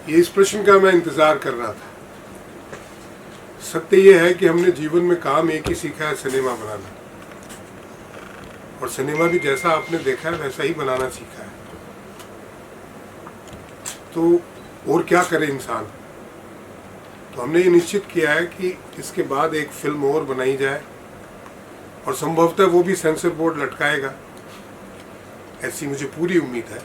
ये इस प्रश्न का मैं इंतज़ार कर रहा था। सत्य ये है कि हमने जीवन में काम एक ही सीखा है, सिनेमा बनाना। और सिनेमा भी जैसा आपने देखा है वैसा ही बनाना सीखा है। तो और क्या करे इंसान। तो हमने ये निश्चित किया है कि इसके बाद एक फिल्म और बनाई जाए और संभवतः वो भी सेंसर बोर्ड लटकाएगा, ऐसी मुझे पूरी उम्मीद है।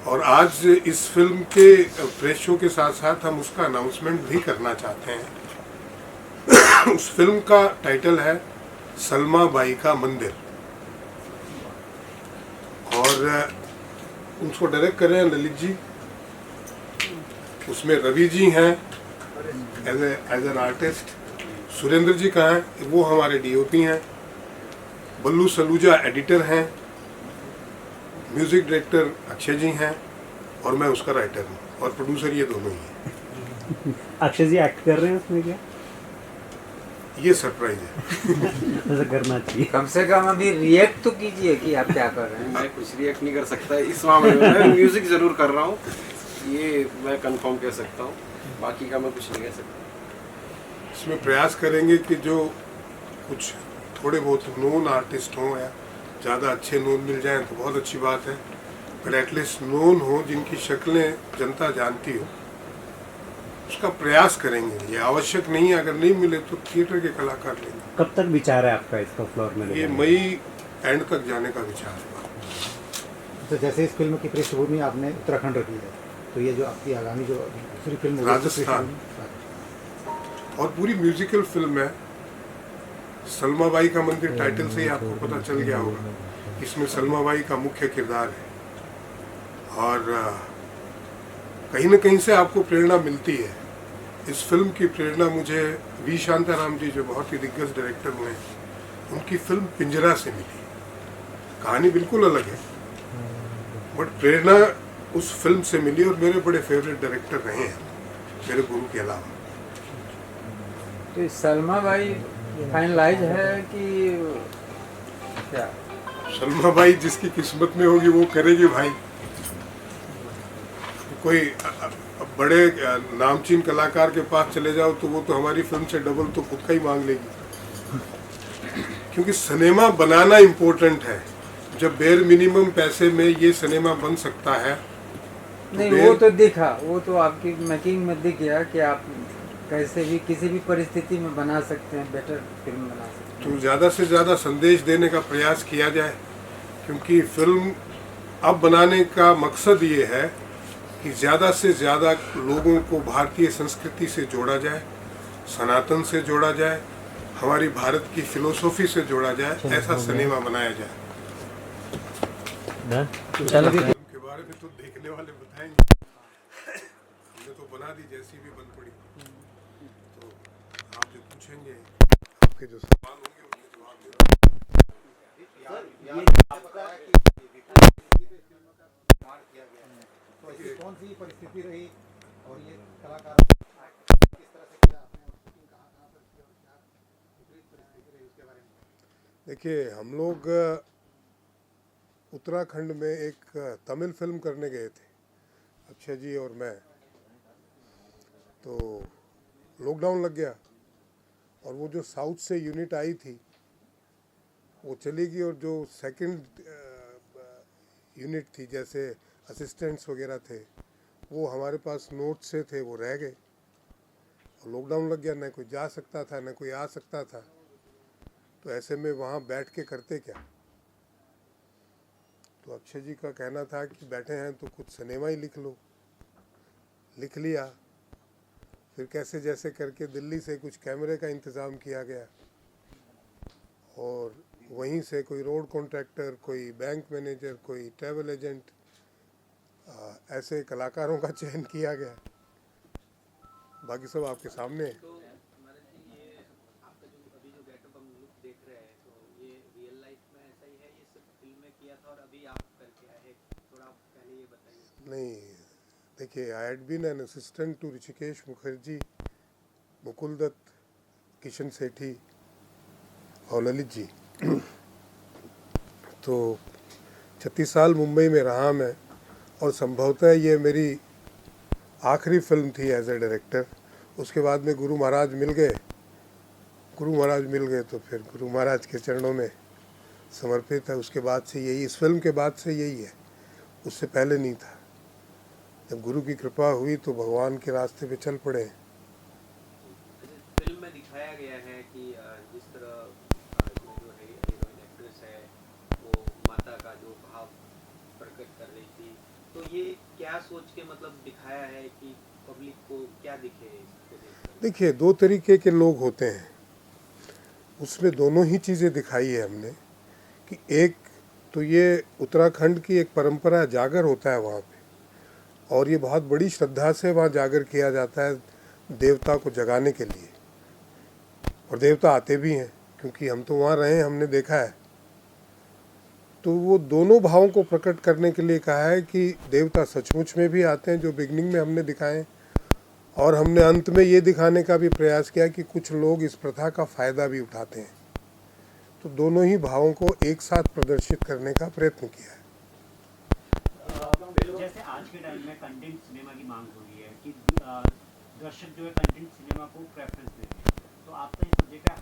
और आज इस फिल्म के प्रेस शो के साथ साथ हम उसका अनाउंसमेंट भी करना चाहते हैं। उस फिल्म का टाइटल है सलमा बाई का मंदिर और उसको डायरेक्ट कर रहे हैं ललित जी। उसमें रवि जी हैं एज एन आर्टिस्ट, सुरेंद्र जी कहाँ हैं, वो हमारे डीओपी हैं, बल्लू सलूजा एडिटर हैं, म्यूजिक डायरेक्टर अक्षय जी हैं और मैं उसका राइटर हूँ और प्रोड्यूसर ये दोनों ही हैं। अक्षय जी एक्ट कर रहे हैं उसमें क्या? ये सरप्राइज है। ऐसा करना चाहिए। कम से कम अभी रिएक्ट तो कीजिए कि आप क्या कर रहे हैं। मैं कुछ रिएक्ट नहीं कर सकता इस मामले में। मैं म्यूजिक जरूर कर रहा हूँ, ये मैं कंफर्म कह सकता हूँ, बाकी का मैं कुछ नहीं कह सकता। इसमें प्रयास करेंगे कि जो कुछ थोड़े बहुत नोन आर्टिस्ट हों या ज़्यादा अच्छे नोन मिल जाएं तो बहुत अच्छी बात है, पर एटलीस्ट नोन हो जिनकी शक्लें जनता जानती हो, उसका प्रयास करेंगे। ये आवश्यक नहीं है, अगर नहीं मिले तो थिएटर के कलाकार लेंगे। कब तक विचार है आपका इसको फ्लोर में? ये मई एंड तक जाने का विचार है। तो जैसे इस फिल्म की पृष्ठभूमि आपने उत्तराखंड रखी है, तो ये जो आपकी आगामी जो दूसरी फिल्म होगी, राजस्थान और पूरी म्यूजिकल फिल्म है। सलमा बाई का मंदिर टाइटल से ही आपको पता चल गया होगा, इसमें सलमा बाई का मुख्य किरदार है और कहीं न कहीं से आपको प्रेरणा मिलती है। इस फिल्म की प्रेरणा मुझे वी शांताराम जी, जो बहुत ही दिग्गज डायरेक्टर हुए हैं, उनकी फिल्म पिंजरा से मिली। कहानी बिल्कुल अलग है बट प्रेरणा उस फिल्म से मिली और मेरे बड़े फेवरेट डायरेक्टर रहे हैं मेरे गुरु के अलावा। तो सलमा बाई फाइनलाइज है कि क्या? सलमा बाई जिसकी किस्मत में होगी वो करेगी भाई। कोई बड़े नामचीन कलाकार के पास चले जाओ तो वो तो हमारी फिल्म से डबल तो खुद का ही मांग लेगी, क्योंकि सिनेमा बनाना इम्पोर्टेंट है। जब बेर मिनिमम पैसे में ये सिनेमा बन सकता है तो नहीं, वो तो दिखा, वो तो आपकी मेकिंग में दिख गया कि आप कैसे भी किसी भी परिस्थिति में बना सकते हैं, बेटर फिल्म बना सकते हैं। तो ज़्यादा से ज़्यादा संदेश देने का प्रयास किया जाए, क्योंकि फिल्म अब बनाने का मकसद ये है कि ज़्यादा से ज़्यादा लोगों को भारतीय संस्कृति से जोड़ा जाए, सनातन से जोड़ा जाए, हमारी भारत की फिलोसॉफी से जोड़ा जाए, ऐसा सिनेमा बनाया जाए। चलो फिल्म के बारे में तो देखने वाले बताएंगे, हमने तो बना दी जैसी भी बन पड़ी। तो आप जो पूछेंगे, आपके जो सवाल होंगे उनके जवाब तो ऐसी कौन सी परिस्थिति रही और ये कलाकार किस तरह से किया आपने, और शूटिंग कहाँ पर की और क्या विपरीत परिस्थिति रही उसके बारे में? देखिए, हम लोग उत्तराखंड में एक तमिल फिल्म करने गए थे, अक्षय जी और मैं। तो लॉकडाउन लग गया और वो जो साउथ से यूनिट आई थी वो चली गई, और जो सेकंड यूनिट थी, जैसे असिस्टेंट्स वगैरह थे, वो हमारे पास नोट से थे, वो रह गए। और लॉकडाउन लग गया, न कोई जा सकता था न कोई आ सकता था। तो ऐसे में वहाँ बैठ के करते क्या। तो अक्षय जी का कहना था कि बैठे हैं तो कुछ सिनेमा ही लिख लो। लिख लिया, फिर कैसे जैसे करके दिल्ली से कुछ कैमरे का इंतज़ाम किया गया और वहीं से कोई रोड कॉन्ट्रैक्टर, कोई बैंक मैनेजर, कोई ट्रैवल एजेंट, ऐसे कलाकारों का चयन किया गया। बाकी सब आपके सामने है। तो हमारे जी, ये आपका जो अभी जो गेटअप हम लुक देख रहे हैं, तो ये रियल लाइफ में ऐसा ही है, ये सिर्फ फिल्म में किया था और अभी आप करके आए हैं? थोड़ा आप पहले ये बताइए। नहीं, देखिए, I had been an assistant to Hrishikesh Mukherjee, Mukul Dutt, Kishan Sethi और ललित जी। तो 36 साल मुंबई में रहा मैं, और संभवतः ये मेरी आखिरी फिल्म थी एज ए डायरेक्टर। उसके बाद में गुरु महाराज मिल गए तो फिर गुरु महाराज के चरणों में समर्पित है। उसके बाद से यही, इस फिल्म के बाद से यही है, उससे पहले नहीं था। जब गुरु की कृपा हुई तो भगवान के रास्ते पे चल पड़े। फिल्म में दिखाया गया है कि जिस तरह इसमें जो है हीरोइन एक्ट्रेस है वो माता का जो भाव प्रकट कर रही थी, तो ये क्या सोच के मतलब दिखाया है कि पब्लिक को क्या दिखे इसको देखकर? देखिए, दो तरीके के लोग होते हैं, उसमें दोनों ही चीज़ें दिखाई है हमने। कि एक तो ये उत्तराखंड की एक परंपरा, जागर होता है वहाँ पे, और ये बहुत बड़ी श्रद्धा से वहाँ जागर किया जाता है देवता को जगाने के लिए, और देवता आते भी हैं क्योंकि हम तो वहाँ रहे हैं, हमने देखा है। तो वो दोनों भावों को प्रकट करने के लिए कहा है कि देवता सचमुच में भी आते हैं, जो बिगनिंग में हमने दिखाए, और हमने अंत में ये दिखाने का भी प्रयास किया कि कुछ लोग इस प्रथा का फ़ायदा भी उठाते हैं। तो दोनों ही भावों को एक साथ प्रदर्शित करने का प्रयत्न किया है। जैसे आज के टाइम में कंटेंट सिनेमा की मांग हो रही है कि दर्शक जो है कंटेंट सिनेमा को प्रेफरेंस देते हैं, तो आपका ये सब्जेक्ट है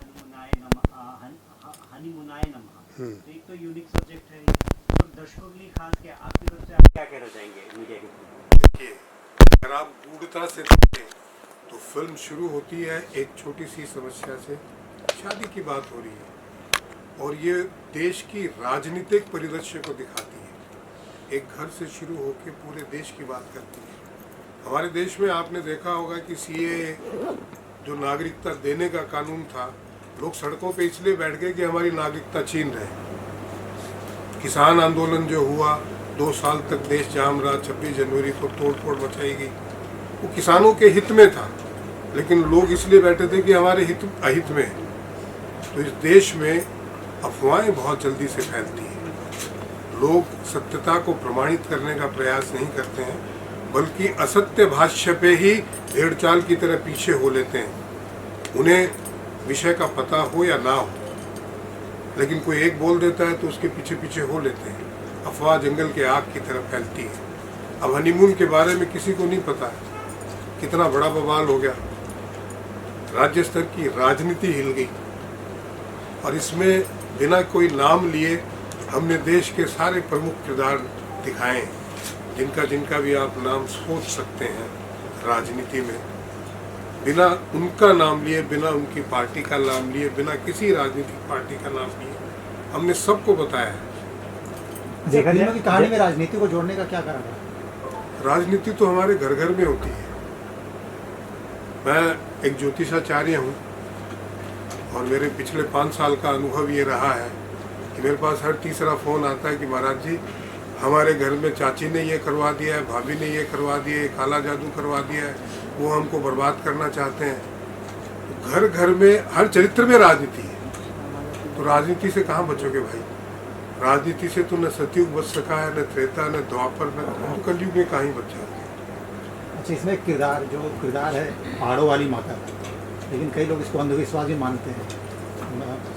हनीमूनाए नमः। तो एक तो यूनिक सब्जेक्ट है, तो दर्शकों के लिए खास क्या आपकी तरफ से आप क्या कहना चाहेंगे मीडिया के थ्रू? देखिए, अगर आप गूढ़ता से देखें तो फिल्म शुरू होती है एक छोटी सी समस्या से, शादी की बात हो रही है, और ये देश की राजनीतिक परिदृश्य को दिखाती है। एक घर से शुरू होकर पूरे देश की बात करती है। हमारे देश में आपने देखा होगा कि सीए जो नागरिकता देने का कानून था, लोग सड़कों पे इसलिए बैठ गए कि हमारी नागरिकता छीन रहे। किसान आंदोलन जो हुआ, 2 साल तक देश जाम रहा, 26 जनवरी को तोड़ फोड़ मचाई गई, वो किसानों के हित में था, लेकिन लोग इसलिए बैठे थे कि हमारे हित अहित में। तो इस देश में अफवाहें बहुत जल्दी से फैलती हैं। लोग सत्यता को प्रमाणित करने का प्रयास नहीं करते हैं, बल्कि असत्य भाष्य पे ही भेड़ चाल की तरह पीछे हो लेते हैं। उन्हें विषय का पता हो या ना हो, लेकिन कोई एक बोल देता है तो उसके पीछे पीछे हो लेते हैं। अफवाह जंगल के आग की तरह फैलती है। अब हनीमून के बारे में किसी को नहीं पता है, कितना बड़ा बवाल हो गया, राज्य स्तर की राजनीति हिल गई, और इसमें बिना कोई नाम लिए हमने देश के सारे प्रमुख किरदार दिखाए, जिनका भी आप नाम सोच सकते हैं राजनीति में, बिना उनका नाम लिए, बिना उनकी पार्टी का नाम लिए, बिना किसी राजनीतिक पार्टी का नाम लिए हमने सबको बताया है। देखा फिल्म जाए की कहानी में राजनीति को जोड़ने का क्या कारण है? राजनीति तो हमारे घर घर में होती है। मैं एक ज्योतिषाचार्य हूँ, और मेरे पिछले 5 साल का अनुभव ये रहा है कि मेरे पास हर तीसरा फ़ोन आता है कि महाराज जी, हमारे घर में चाची ने ये करवा दिया है, भाभी ने ये करवा दिया है, काला जादू करवा दिया है, वो हमको बर्बाद करना चाहते हैं। तो घर घर में, हर चरित्र में राजनीति है। तो राजनीति से कहाँ बचोगे भाई? राजनीति से तो न सतयुग बच सका है, न त्रेता, न द्वापर, न कलयुग में कहाँ ही बच जाओगे। अच्छा, इसमें एक किरदार है पहाड़ों वाली माता का, लेकिन कई लोग इसको अंधविश्वास भी मानते हैं।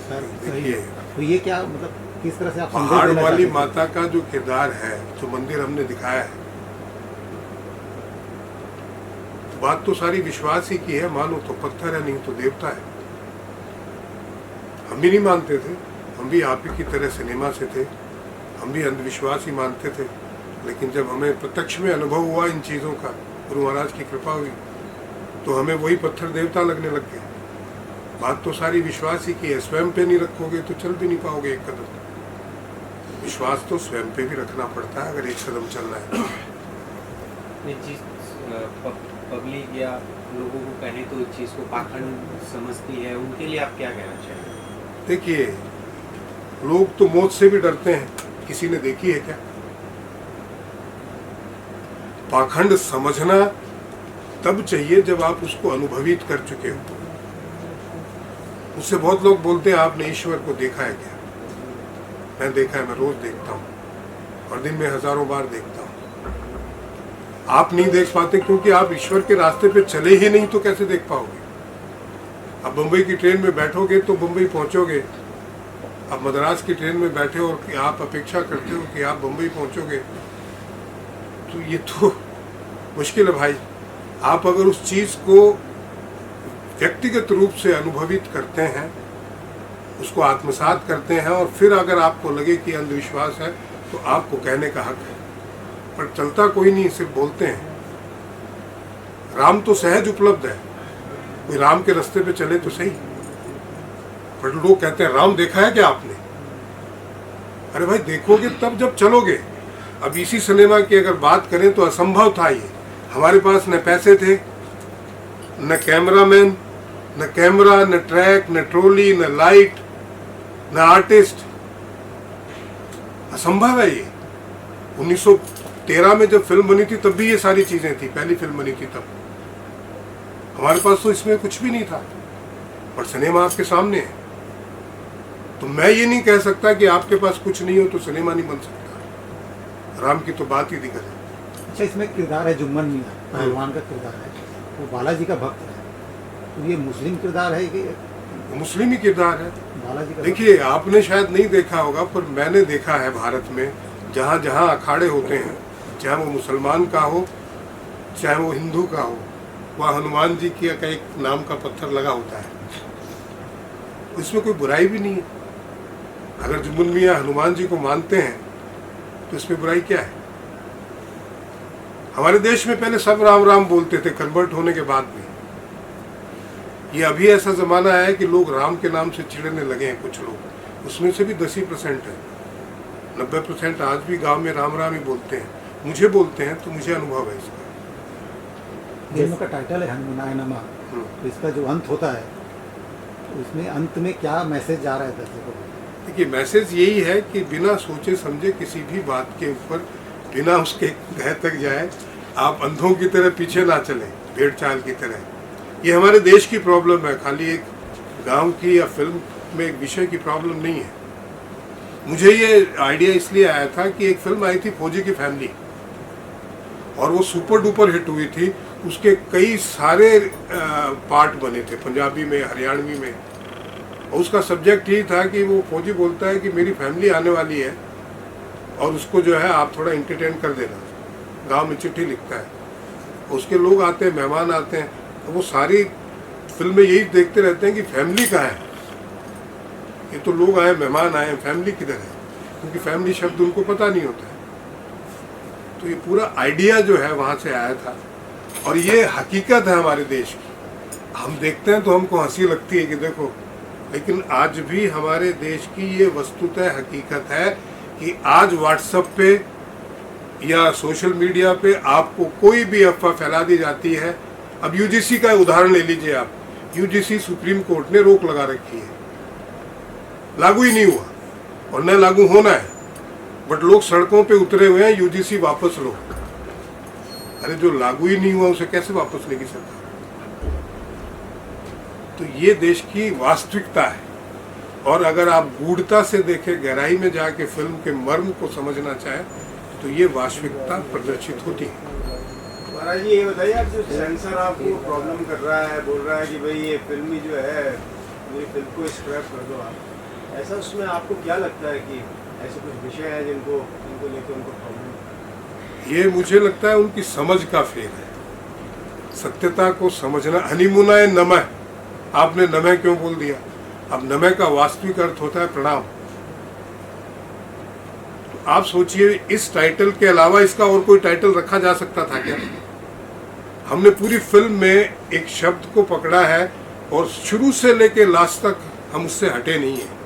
सर सही है, तो ये क्या मतलब किस तरह से आप संदेश पहाड़ देना वाली चाहते हैं? माता का जो किरदार है, जो मंदिर हमने दिखाया है, बात तो सारी विश्वास ही की है। मानो तो पत्थर है, नहीं तो देवता है। हम भी नहीं मानते थे, हम भी आप ही की तरह सिनेमा से थे, हम भी अंधविश्वास ही मानते थे, लेकिन जब हमें प्रत्यक्ष में अनुभव हुआ इन चीज़ों का, गुरु महाराज की कृपा हुई, तो हमें वही पत्थर देवता लगने लग गए। बात तो सारी विश्वास ही की है। स्वयं पे नहीं रखोगे तो चल भी नहीं पाओगे एक कदम। विश्वास तो स्वयं पे भी रखना पड़ता है अगर एक कदम चलना है। ये चीज़ पब्लिक या लोगों को कहें तो इस चीज़ को पाखंड समझती है, उनके लिए आप क्या कहना चाहेंगे? देखिए, लोग तो मौत से भी डरते हैं, किसी ने देखी है क्या? पाखंड समझना तब चाहिए जब आप उसको अनुभवित कर चुके हो। उससे बहुत लोग बोलते हैं आपने ईश्वर को देखा है क्या? मैं देखा है, मैं रोज देखता हूँ, और दिन में हजारों बार देखता हूँ। आप नहीं देख पाते क्योंकि आप ईश्वर के रास्ते पे चले ही नहीं, तो कैसे देख पाओगे? अब बम्बई की ट्रेन में बैठोगे तो बम्बई पहुंचोगे। अब मद्रास की ट्रेन में बैठे और कि आप अपेक्षा करते हो कि आप बम्बई पहुंचोगे, तो ये तो मुश्किल है भाई। आप अगर उस चीज़ को व्यक्तिगत रूप से अनुभवित करते हैं, उसको आत्मसात करते हैं, और फिर अगर आपको लगे कि अंधविश्वास है तो आपको कहने का हक है, पर चलता कोई नहीं, सिर्फ बोलते हैं। राम तो सहज उपलब्ध है, कोई राम के रास्ते पे चले तो सही, पर लोग कहते हैं राम देखा है क्या आपने? अरे भाई देखोगे तब जब चलोगे। अब इसी सिनेमा की अगर बात करें तो असंभव था ये। हमारे पास न पैसे थे, न कैमरामैन, न कैमरा, न ट्रैक, न ट्रोली, न लाइट, न आर्टिस्ट। असंभव है ये। 1913 में जब फिल्म बनी थी तब भी ये सारी चीजें थी, पहली फिल्म बनी थी तब। हमारे पास तो इसमें कुछ भी नहीं था, पर सिनेमा आपके सामने है। तो मैं ये नहीं कह सकता कि आपके पास कुछ नहीं हो तो सिनेमा नहीं बन सकता। राम की तो बात ही दिक्कत है। अच्छा, इसमें किरदार है जुम्मन मियां, पहलवान का किरदार है, वो बालाजी का भक्त है, तो ये मुस्लिम किरदार है कि मुस्लिम ही किरदार है। बालाजी का? देखिए, आपने शायद नहीं देखा होगा, पर मैंने देखा है भारत में जहाँ जहाँ अखाड़े होते हैं, चाहे वो मुसलमान का हो चाहे वो हिंदू का हो, वहाँ हनुमान जी की का एक नाम का पत्थर लगा होता है। इसमें कोई बुराई भी नहीं है। अगर जुम्मन मियां हनुमान जी को मानते हैं तो इसमें बुराई क्या है? हमारे देश में पहले सब राम राम बोलते थे, कन्वर्ट होने के बाद भी। ये अभी ऐसा जमाना है कि लोग राम के नाम से चिढ़ने लगे हैं कुछ लोग, उसमें से भी 10% है। 90% आज भी गांव में राम राम ही बोलते हैं। मुझे बोलते हैं तो मुझे अनुभव है इसका। फिल्म का टाइटल है हनुमानाय नमः, तो इसका जो अंत होता है तो इसमें अंत में क्या मैसेज जा रहा है दर्शकों को? देखिए, मैसेज यही है कि बिना सोचे समझे किसी भी बात के ऊपर, बिना उसके गह तक जाए, आप अंधों की तरह पीछे ना चलें, भेड़ चाल की तरह। ये हमारे देश की प्रॉब्लम है, खाली एक गांव की या फिल्म में एक विषय की प्रॉब्लम नहीं है। मुझे ये आइडिया इसलिए आया था कि एक फिल्म आई थी फौजी की फैमिली, और वो सुपर डुपर हिट हुई थी। उसके कई सारे पार्ट बने थे, पंजाबी में, हरियाणवी में, और उसका सब्जेक्ट ये था कि वो फौजी बोलता है कि मेरी फैमिली आने वाली है और उसको जो है आप थोड़ा इंटरटेन कर देना। गांव में चिट्ठी लिखता है, उसके लोग आते हैं, मेहमान आते हैं, तो वो सारी फिल्म में यही देखते रहते हैं कि फैमिली कहाँ है। ये तो लोग आए, मेहमान आए, फैमिली किधर है? क्योंकि फैमिली शब्द उनको पता नहीं होता है। तो ये पूरा आइडिया जो है वहाँ से आया था, और ये हकीकत है हमारे देश की। हम देखते हैं तो हमको हंसी लगती है कि देखो, लेकिन आज भी हमारे देश की ये वस्तुतः हकीकत है कि आज व्हाट्सएप पे या सोशल मीडिया पे आपको कोई भी अफवाह फैला दी जाती है। अब यूजीसी का उदाहरण ले लीजिए आप। यूजीसी सुप्रीम कोर्ट ने रोक लगा रखी है, लागू ही नहीं हुआ और न लागू होना है, बट लोग सड़कों पे उतरे हुए हैं, यूजीसी वापस लो। अरे जो लागू ही नहीं हुआ उसे कैसे वापस लेगी सरकार? तो ये देश की वास्तविकता है, और अगर आप गूढ़ता से देखें, गहराई में जाके फिल्म के मर्म को समझना चाहें, तो ये वास्तविकता प्रदर्शित होती है। महाराज जी, ये बताइए, आप जो सेंसर आपको प्रॉब्लम कर रहा है, बोल रहा है कि भाई ये फिल्म ही जो है, मेरी फिल्म को स्क्रैप कर दो आप, ऐसा उसमें आपको क्या लगता है कि ऐसे कुछ विषय है जिनको लेकर उनको प्रॉब्लम? ये मुझे लगता है उनकी समझ का फेल है, सत्यता को समझना। हनीमूनाय नमः, आपने नमः क्यों बोल दिया? अब नमः का वास्तविक अर्थ होता है प्रणाम। तो आप सोचिए, इस टाइटल के अलावा इसका और कोई टाइटल रखा जा सकता था क्या? हमने पूरी फिल्म में एक शब्द को पकड़ा है और शुरू से लेकर लास्ट तक हम उससे हटे नहीं है।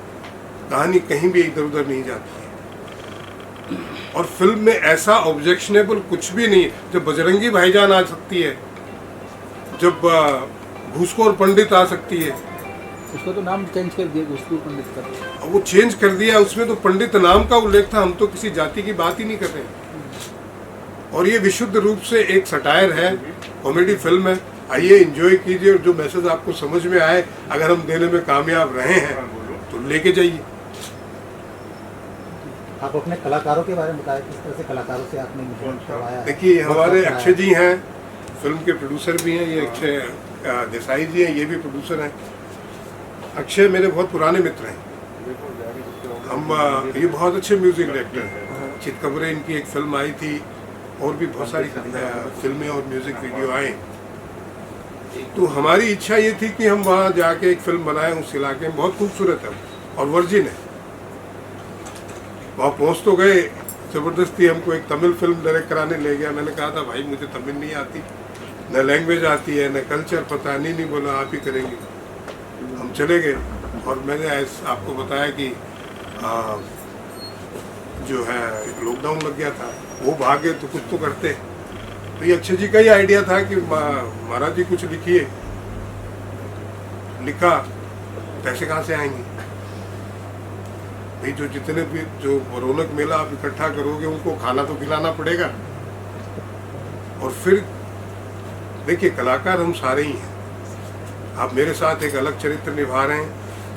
कहानी कहीं भी इधर उधर नहीं जाती है, और फिल्म में ऐसा ऑब्जेक्शनेबल कुछ भी नहीं है। जब बजरंगी भाईजान आ सकती है, जब घूसखोर पंडित आ सकती है, उसका तो नाम चेंज कर दिया, घूसखोर पंडित का। वो चेंज कर दिया, उसमें तो पंडित नाम का उल्लेख था। हम तो किसी जाति की बात ही नहीं कर रहे। और ये विशुद्ध रूप से एक सटायर है, कॉमेडी फिल्म है। आइए एंजॉय कीजिए, और जो मैसेज आपको समझ में आए, अगर हम देने में कामयाब रहे हैं तो लेके जाइए। आप अपने कलाकारों के बारे में बताएं, किस तरह से कलाकारों से आपने मिलन करवाया है? देखिए, हमारे अक्षय जी हैं, फिल्म के प्रोड्यूसर भी हैं। ये अक्षय देसाई जी हैं, ये भी प्रोड्यूसर हैं। अक्षय मेरे बहुत पुराने मित्र हैं। हम ये बहुत अच्छे म्यूजिक डायरेक्टर हैं। चितकबरे इनकी एक फिल्म आई थी, और भी बहुत सारी फिल्में और म्यूजिक वीडियो आए। तो हमारी इच्छा ये थी कि हम वहाँ जाके एक फिल्म बनाएं उस इलाके में। बहुत खूबसूरत है और वर्जिन है। वहाँ पहुँच तो गए, ज़बरदस्ती हमको एक तमिल फिल्म डायरेक्ट कराने ले गया। मैंने कहा था भाई मुझे तमिल नहीं आती, न लैंग्वेज आती है, न कल्चर पता है। नहीं बोला आप ही करेंगे। हम चले गए और मैंने आपको बताया कि जो है लॉकडाउन लग गया था, वो भागे तो कुछ तो करते। तो ये अक्षय जी का ही आइडिया था कि महाराज जी कुछ लिखिए। लिखा, पैसे कहाँ से आएंगे भाई? जो जितने भी जो रौनक मेला आप इकट्ठा करोगे उनको खाना तो खिलाना पड़ेगा। और फिर देखिए कलाकार हम सारे ही हैं। आप मेरे साथ एक अलग चरित्र निभा रहे हैं,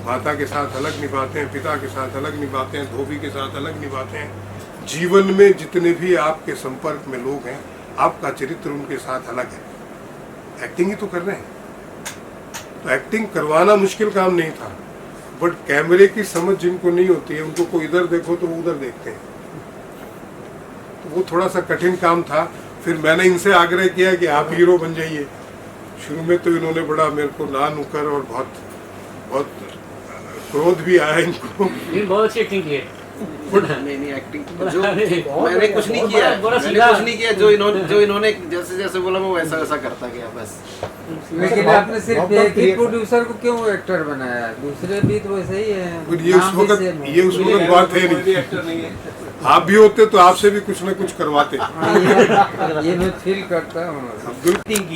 माता के साथ अलग निभाते हैं, पिता के साथ अलग निभाते हैं, धोबी के साथ अलग निभाते हैं। जीवन में जितने भी आपके संपर्क में लोग हैं, आपका चरित्र उनके साथ अलग है। एक्टिंग ही तो कर रहे हैं। तो एक्टिंग करवाना मुश्किल काम नहीं था, बट कैमरे की समझ जिनको नहीं होती है उनको कोई इधर देखो तो वो उधर देखते हैं, तो वो थोड़ा सा कठिन काम था। फिर मैंने इनसे आग्रह किया कि आप हीरो बन जाइए। शुरू में तो इन्होंने बड़ा मेरे को ना नुकर और बहुत बहुत क्रोध भी आया इनको। बहुत अच्छी एक्टिंग की है। नहीं एक्टिंग जो मैंने कुछ नहीं किया, मैंने कुछ नहीं किया। जो इन्होंने जैसे जैसे बोला मैं वैसा वैसा करता गया बस। लेकिन आपने सिर्फ एक ही प्रोड्यूसर को क्यों एक्टर बनाया? दूसरे भी तो वैसे ही है। ये उस वक्त बात है नहीं। आप भी होते तो आपसे भी कुछ न कुछ करवाते। ये मैं फील करता हूँ।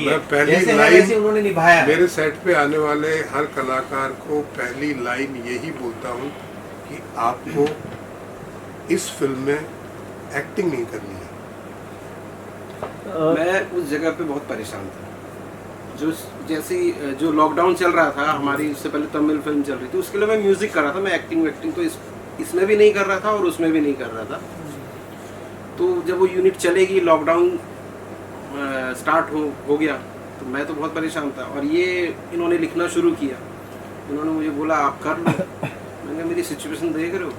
मैं पहली लाइन उन्होंने निभाया। मेरे सेट पे आने वाले हर कलाकार को पहली लाइन यही बोलता हूँ कि आपको इस फिल्म में एक्टिंग नहीं करनी है। मैं उस जगह पे बहुत परेशान था। जो जैसे जो लॉकडाउन चल रहा था हमारी, उससे पहले तमिल फिल्म चल रही थी, उसके लिए मैं म्यूजिक कर रहा था। मैं एक्टिंग तो इसमें भी नहीं कर रहा था और उसमें भी नहीं कर रहा था। तो जब वो यूनिट चलेगी, लॉकडाउन स्टार्ट हो गया, तो मैं तो बहुत परेशान था। और ये इन्होंने लिखना शुरू किया। इन्होंने मुझे बोला आप कर लो। मैंने मेरी सिचुएशन देख रहे हो,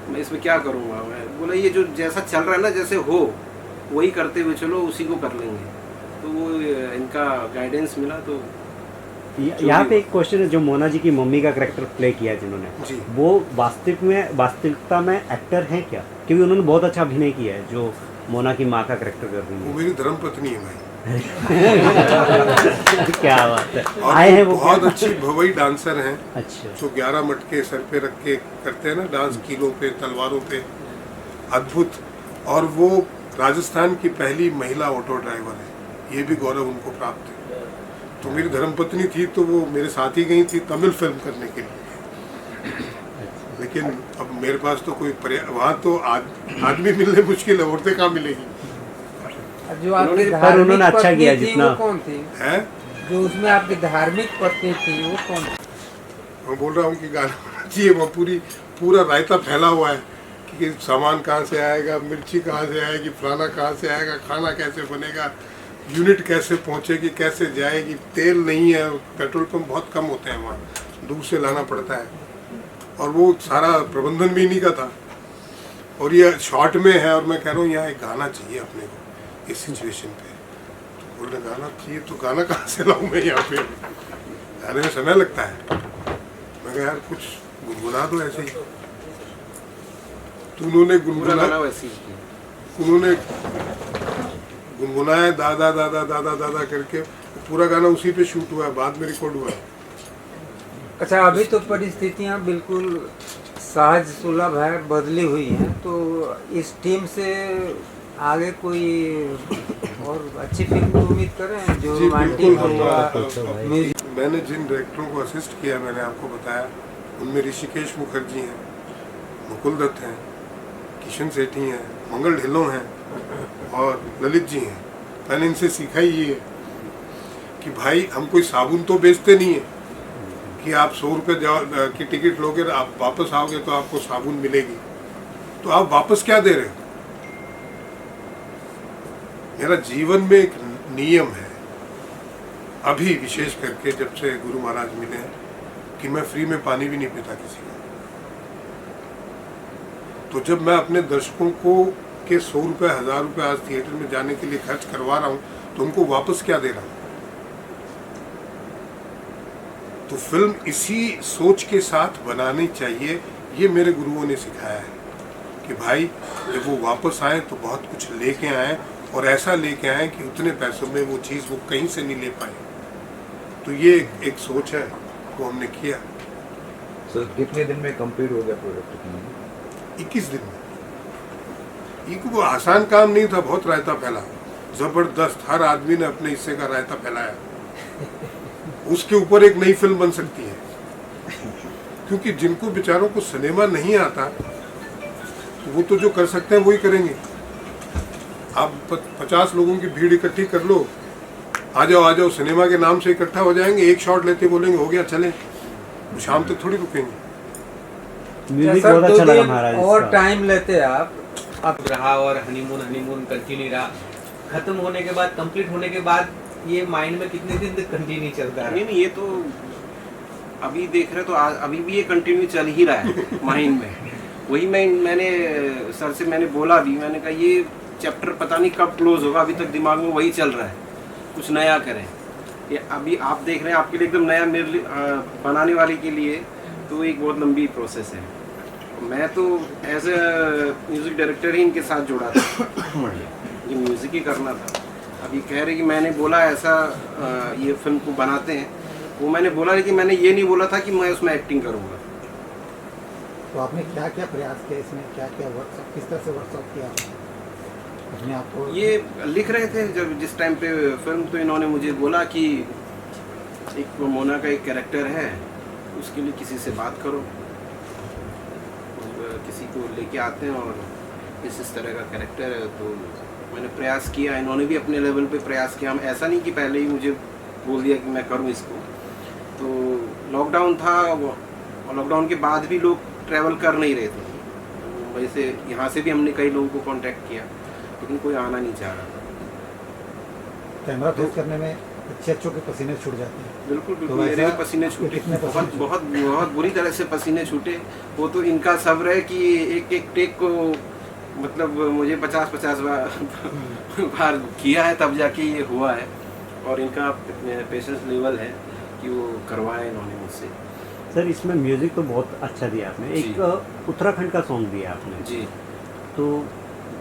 मैं इसमें क्या करूँगा? मैं बोला ये जो जैसा चल रहा है ना, जैसे हो वही करते हुए चलो, उसी को कर लेंगे। तो वो इनका गाइडेंस मिला। तो यहाँ पे एक क्वेश्चन है, जो मोना जी की मम्मी का करैक्टर प्ले किया जिन्होंने, वो वास्तविकता में एक्टर हैं क्या? क्योंकि उन्होंने बहुत अच्छा अभिनय किया है जो मोना की माँ का करैक्टर कर रही है। वो मेरी धर्मपत्नी है भाई। क्या बात है। आए हैं वो बहुत अच्छी भवई डांसर हैं। अच्छा। जो 11 मटके सर पे रख के करते हैं ना डांस, कीलों पे, तलवारों पे, अद्भुत। और वो राजस्थान की पहली महिला ऑटो ड्राइवर है। ये भी गौरव उनको प्राप्त है। तो मेरी धर्मपत्नी थी तो वो मेरे साथ ही गई थी तमिल फिल्म करने के लिए। लेकिन अब मेरे पास तो कोई वहाँ तो आदमी मिलने मुश्किल है, औरतें कहाँ मिलेगी। जो आपकी पर उन्होंने अच्छा किया जितना। वो कौन थी? है जो उसमें आपकी धार्मिक पत्नी थी वो कौन थी? मैं बोल रहा हूँ कि गाना चाहिए। वो पूरा रायता फैला हुआ है कि सामान कहाँ से आएगा, मिर्ची कहाँ से आएगी, फलाना कहाँ से आएगा, खाना कैसे बनेगा, यूनिट कैसे पहुँचेगी, कैसे जाएगी। तेल नहीं है, पेट्रोल पंप बहुत कम होते हैं वहाँ, दूर से लाना पड़ता है। और वो सारा प्रबंधन भी इन्हीं का था। और ये शॉर्ट में है और मैं कह रहा हूँ यहाँ एक गाना चाहिए अपने को इस सिचुएशन पे। तो बोल रहे गाना चाहिए, तो गाना कहाँ से लाऊं मैं यहाँ पे? गाने में समय लगता है। मैं कहा यार कुछ गुनगुना दो ऐसे ही। तो उन्होंने गुनगुनाया दादा दादा दादा दादा करके। पूरा गाना उसी पे शूट हुआ है, बाद में रिकॉर्ड हुआ है। अच्छा, अभी तो परिस्थितियाँ बिल्कुल सहज सुलभ है, बदली हुई हैं। तो इस टीम से आगे कोई और अच्छी फिल्म की उम्मीद करें जो रोमांटिक होगा? मैंने जिन डायरेक्टरों को असिस्ट किया मैंने आपको बताया, उनमें ऋषिकेश मुखर्जी हैं, मुकुल दत्त हैं, किशन सेठी हैं, मंगल ढिल्लों हैं और ललित जी हैं। मैंने इनसे सीखा ही ये कि भाई हम कोई साबुन तो बेचते नहीं है कि आप 100 रुपये की टिकट लोगे, आप वापस आओगे तो आपको साबुन मिलेगी। तो आप वापस क्या दे रहे हो? मेरा जीवन में एक नियम है, अभी विशेष करके जब से गुरु महाराज मिले हैं, कि मैं फ्री में पानी भी नहीं पीता किसी का। तो जब मैं अपने दर्शकों को के 100 रुपये 1000 रुपये आज थिएटर में जाने के लिए खर्च करवा रहा हूँ, तो उनको वापस क्या दे रहा हूँ? तो फिल्म इसी सोच के साथ बनानी चाहिए, ये मेरे गुरुओं ने सिखाया है कि भाई जब वो वापस आए तो बहुत कुछ लेके आए, और ऐसा लेके आए कि उतने पैसों में वो चीज़ वो कहीं से नहीं ले पाए। तो ये एक सोच है, वो हमने किया। सर कितने दिन में कंप्लीट हो गया प्रोजेक्ट? 21 दिन में। ये कोई आसान काम नहीं था, बहुत रायता फैला, जबरदस्त। हर आदमी ने अपने हिस्से का रायता फैलाया। उसके ऊपर एक नई फिल्म बन सकती है, क्योंकि जिनको बेचारों को सिनेमा नहीं आता वो तो जो कर सकते हैं वही करेंगे। आप 50 लोगों की भीड़ इकट्ठी कर लो, आ जाओ सिनेमा के नाम से इकट्ठा हो जाएंगे, एक शॉट लेते बोलेंगे हो गया चले, शाम तक थोड़ी रुकेंगे। म्यूजिक सर, बहुत दो अच्छा लगा दिन महाराज और इसका। टाइम लेते आप रहा और हनीमून कंटिन्यू रहा, खत्म होने के बाद, कंप्लीट होने के बाद ये माइंड में कितने दिन तक कंटिन्यू चलता है? नहीं, ये तो अभी देख रहे तो अभी भी ये कंटिन्यू चल ही रहा है माइंड में। वही मैंने सर से मैंने बोला भी, मैंने कहा ये चैप्टर पता नहीं कब क्लोज होगा, अभी तक दिमाग में वही चल रहा है, कुछ नया करें। ये अभी आप देख रहे हैं, आपके लिए एकदम नया मेरे लिए बनाने वाले के लिए तो एक बहुत लंबी प्रोसेस है। मैं तो एज ए म्यूज़िक डायरेक्टर ही इनके साथ जुड़ा था, ये म्यूज़िक ही करना था। अभी कह रहे कि मैंने बोला ऐसा ये फिल्म को बनाते हैं, वो मैंने बोला, लेकिन मैंने ये नहीं बोला था कि मैं उसमें एक्टिंग करूँगा। तो आपने क्या क्या प्रयास किया इसमें, क्या क्या वर्कशॉप, किस तरह से वर्कशॉप किया अपने आप को? ये लिख रहे थे जब जिस टाइम पे फिल्म, तो इन्होंने मुझे बोला कि एक मोना का एक कैरेक्टर है, उसके लिए किसी से बात करो, किसी को लेके आते हैं और इस तरह का कैरेक्टर है। तो मैंने प्रयास किया, इन्होंने भी अपने लेवल पे प्रयास किया। हम ऐसा नहीं कि पहले ही मुझे बोल दिया कि मैं करूं इसको। तो लॉकडाउन था, और लॉकडाउन के बाद भी लोग ट्रैवल कर नहीं रहे थे। मुंबई से, यहाँ से भी हमने कई लोगों को कांटेक्ट किया, लेकिन कोई आना नहीं चाह रहा था। कैमरा फेस करने में अच्छे के पसीने छूट जाते हैं। बिल्कुल तो मेरे ऐसा भी पसीने छूटे, कितने पसीने बहुत बहुत बहुत बुरी तरह से पसीने छूटे। वो तो इनका सब्र है कि एक एक टेक को मतलब मुझे 50-50 बार किया है तब जाके ये हुआ है, और इनका पेशेंस लेवल है कि वो करवाए इन्होंने मुझसे। सर इसमें म्यूजिक तो बहुत अच्छा दिया आपने, एक उत्तराखंड का सॉन्ग दिया आपने जी। तो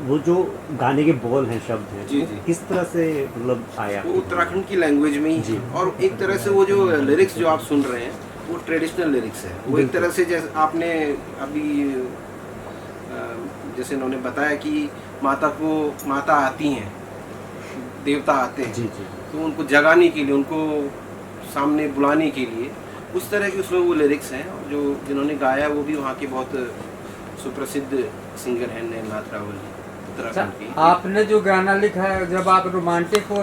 वो जो गाने के बोल हैं, शब्द हैं, जी, वो जी। किस तरह से मतलब आया? वो उत्तराखंड की लैंग्वेज में ही जी। है, और एक तरह से वो जो लिरिक्स जो आप सुन रहे हैं वो ट्रेडिशनल लिरिक्स है। वो एक तरह से जैसे आपने अभी जैसे इन्होंने बताया कि माता आती हैं, देवता आते हैं, जी जी। तो उनको जगाने के लिए, उनको सामने बुलाने के लिए, उस तरह के उसमें वो लिरिक्स हैं। और जो जिन्होंने गाया वो भी वहाँ के बहुत सुप्रसिद्ध सिंगर हैं, नैननाथ रावल, उत्तराखंड के। आपने जो गाना लिखा है, जब आप रोमांटिक हो